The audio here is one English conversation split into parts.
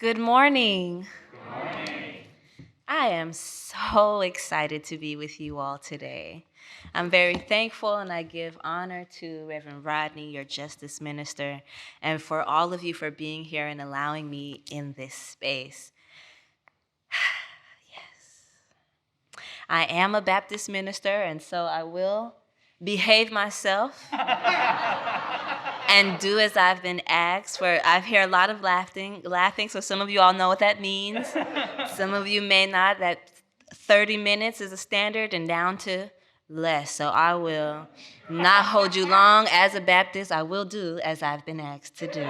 Good morning. Good morning. I am so excited to be with you all today. I'm very thankful and I give honor to Reverend Rodney, your Justice Minister, and for all of you for being here and allowing me in this space. Yes. I am a Baptist minister, and so I will behave myself and do as I've been asked. For I've heard a lot of laughing, so some of you all know what that means. Some of you may not. That 30 minutes is a standard and down to less. So I will not hold you long. As a Baptist, I will do as I've been asked to do.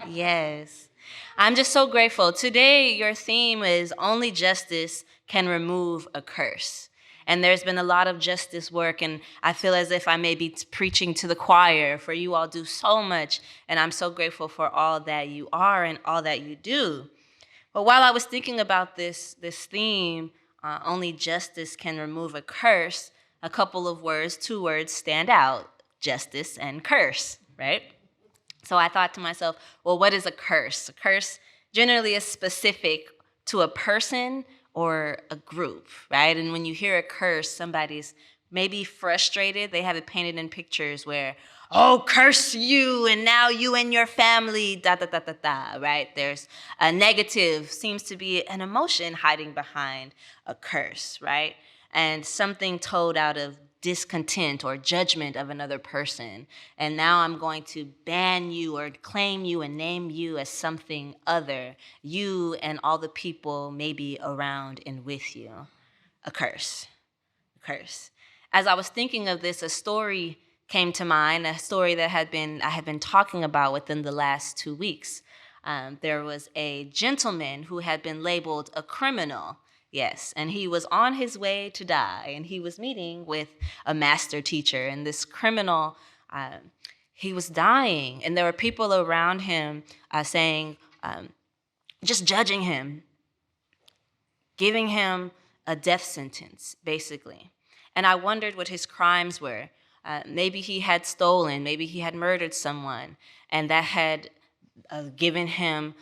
Yes. I'm just so grateful. Today, your theme is Only Justice Can Remove a Curse. And there's been a lot of justice work, and I feel as if I may be preaching to the choir, for you all do so much, and I'm so grateful for all that you are and all that you do. But while I was thinking about this theme, Only Justice Can Remove a Curse, a couple of words, 2 words stand out, justice and curse, right? So I thought to myself, well, what is a curse? A curse generally is specific to a person or a group, right? And when you hear a curse, somebody's maybe frustrated. They have it painted in pictures where, oh, curse you, and now you and your family, da, da, da, da, da, right? There's a negative, seems to be an emotion hiding behind a curse, right? And something told out of discontent or judgment of another person. And now I'm going to ban you or claim you and name you as something other, you and all the people maybe around and with you. A curse. A curse. As I was thinking of this, a story came to mind, a story that I had been talking about within the last 2 weeks. There was a gentleman who had been labeled a criminal. Yes, and he was on his way to die, and he was meeting with a master teacher, and this criminal, he was dying, and there were people around him saying, just judging him, giving him a death sentence, basically. And I wondered what his crimes were. Maybe he had stolen, maybe he had murdered someone, and that had given him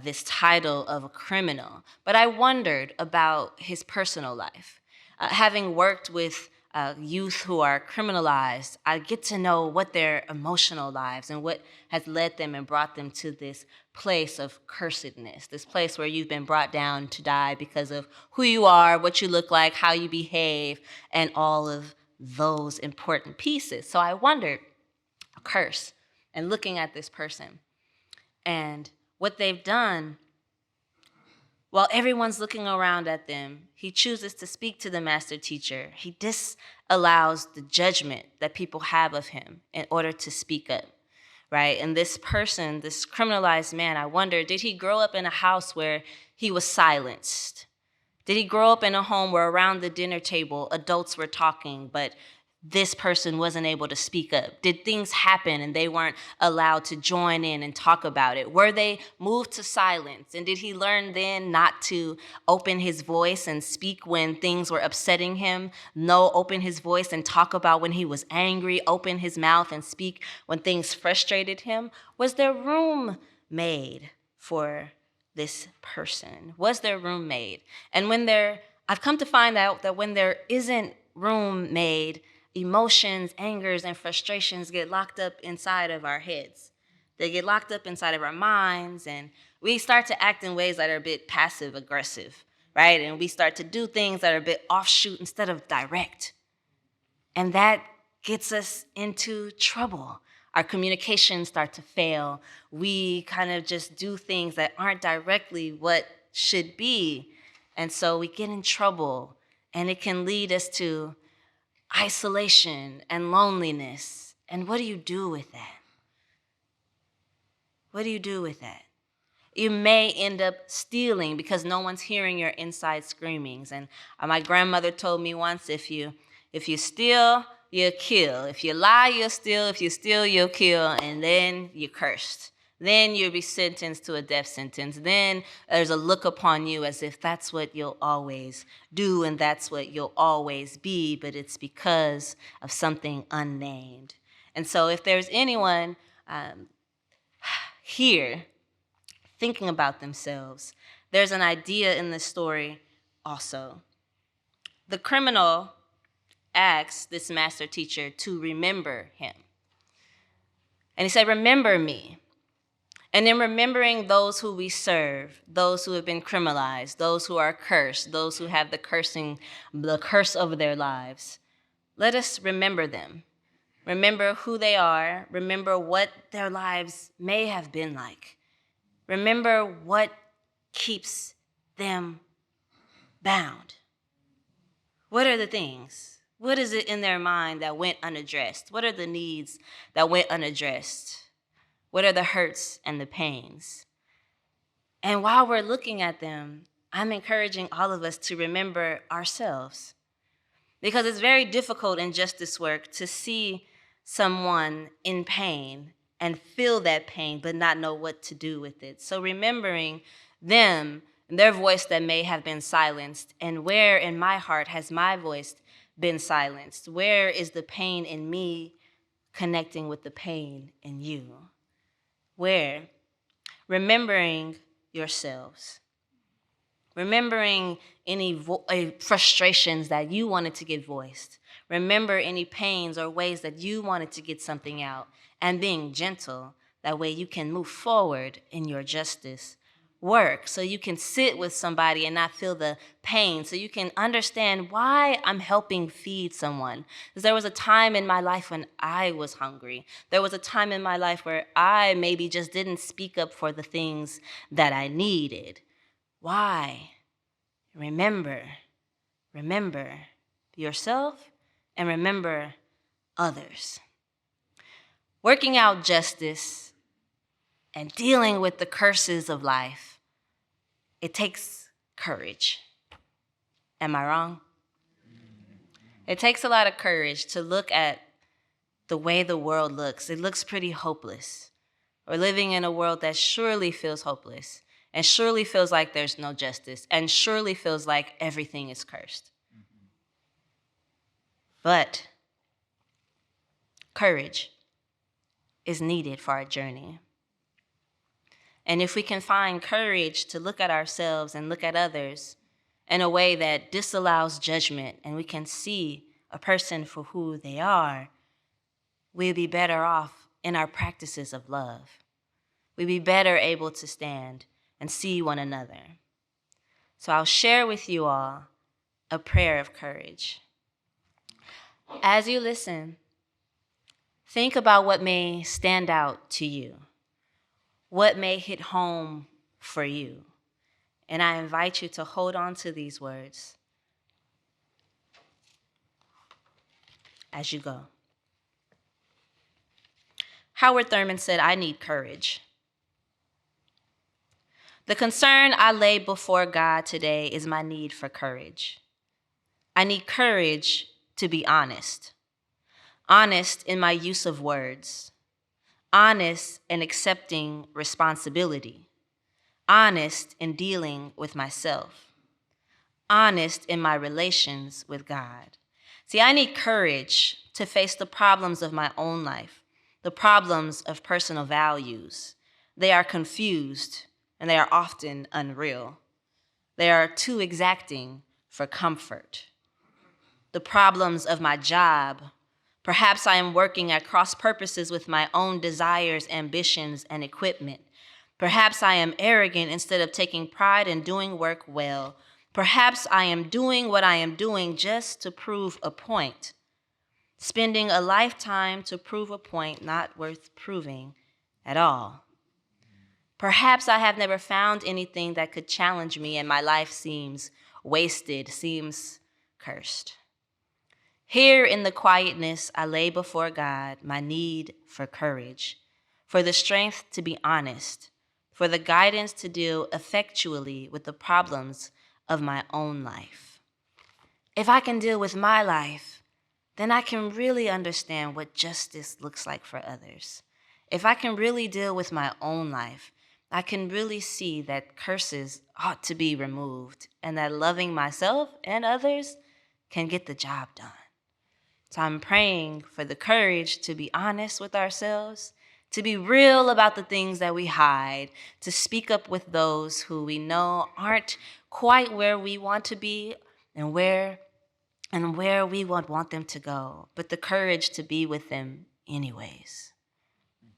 this title of a criminal. But I wondered about his personal life. Having worked with youth who are criminalized, I get to know what their emotional lives and what has led them and brought them to this place of cursedness, this place where you've been brought down to die because of who you are, what you look like, how you behave, and all of those important pieces. So I wondered, a curse, and looking at this person, and what they've done, while everyone's looking around at them, he chooses to speak to the master teacher. He disallows the judgment that people have of him in order to speak up, right? And this person, this criminalized man, I wonder, did he grow up in a house where he was silenced? Did he grow up in a home where around the dinner table, adults were talking, but this person wasn't able to speak up? Did things happen and they weren't allowed to join in and talk about it? Were they moved to silence? And did he learn then not to open his voice and speak when things were upsetting him? No, open his voice and talk about when he was angry, open his mouth and speak when things frustrated him? Was there room made for this person? Was there room made? And I've come to find out that when there isn't room made, emotions, angers, and frustrations get locked up inside of our heads. They get locked up inside of our minds, and we start to act in ways that are a bit passive aggressive, right? And we start to do things that are a bit offshoot instead of direct. And that gets us into trouble. Our communications start to fail. We kind of just do things that aren't directly what should be. And so we get in trouble, and it can lead us to isolation and loneliness. And what do you do with that? What do you do with that? You may end up stealing because no one's hearing your inside screamings. And my grandmother told me once, if you steal, you'll kill. If you lie, you'll steal. If you steal, you'll kill. And then you're cursed. Then you'll be sentenced to a death sentence. Then there's a look upon you as if that's what you'll always do and that's what you'll always be, but it's because of something unnamed. And so if there's anyone here thinking about themselves. There's an idea in this story also. The criminal asks this master teacher to remember him. And he said, remember me. And in remembering those who we serve, those who have been criminalized, those who are cursed, those who have the curse over their lives, let us remember them. Remember who they are. Remember what their lives may have been like. Remember what keeps them bound. What are the things? What is it in their mind that went unaddressed? What are the needs that went unaddressed? What are the hurts and the pains? And while we're looking at them, I'm encouraging all of us to remember ourselves. Because it's very difficult in justice work to see someone in pain and feel that pain, but not know what to do with it. So remembering them, their voice that may have been silenced, and where in my heart has my voice been silenced? Where is the pain in me connecting with the pain in you? Where? Remembering yourselves. Remembering any frustrations that you wanted to get voiced. Remember any pains or ways that you wanted to get something out. And being gentle, that way you can move forward in your justice work. So you can sit with somebody and not feel the pain. So you can understand why I'm helping feed someone. Because there was a time in my life when I was hungry. There was a time in my life where I maybe just didn't speak up for the things that I needed. Why? Remember yourself and remember others. Working out justice and dealing with the curses of life, it takes courage. Am I wrong? It takes a lot of courage to look at the way the world looks. It looks pretty hopeless. We're living in a world that surely feels hopeless and surely feels like there's no justice and surely feels like everything is cursed. But courage is needed for our journey. And if we can find courage to look at ourselves and look at others in a way that disallows judgment and we can see a person for who they are, we'll be better off in our practices of love. We'll be better able to stand and see one another. So I'll share with you all a prayer of courage. As you listen, think about what may stand out to you, what may hit home for you. And I invite you to hold on to these words as you go. Howard Thurman said, I need courage. The concern I lay before God today is my need for courage. I need courage to be honest. Honest in my use of words. Honest in accepting responsibility. Honest in dealing with myself. Honest in my relations with God. See, I need courage to face the problems of my own life, the problems of personal values. They are confused and they are often unreal. They are too exacting for comfort. The problems of my job. Perhaps I am working at cross purposes with my own desires, ambitions, and equipment. Perhaps I am arrogant instead of taking pride in doing work well. Perhaps I am doing what I am doing just to prove a point. Spending a lifetime to prove a point not worth proving at all. Perhaps I have never found anything that could challenge me and my life seems wasted, seems cursed. Here in the quietness, I lay before God my need for courage, for the strength to be honest, for the guidance to deal effectually with the problems of my own life. If I can deal with my life, then I can really understand what justice looks like for others. If I can really deal with my own life, I can really see that curses ought to be removed and that loving myself and others can get the job done. So I'm praying for the courage to be honest with ourselves, to be real about the things that we hide, to speak up with those who we know aren't quite where we want to be and where we want them to go, but the courage to be with them anyways.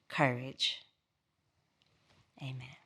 Courage. Amen.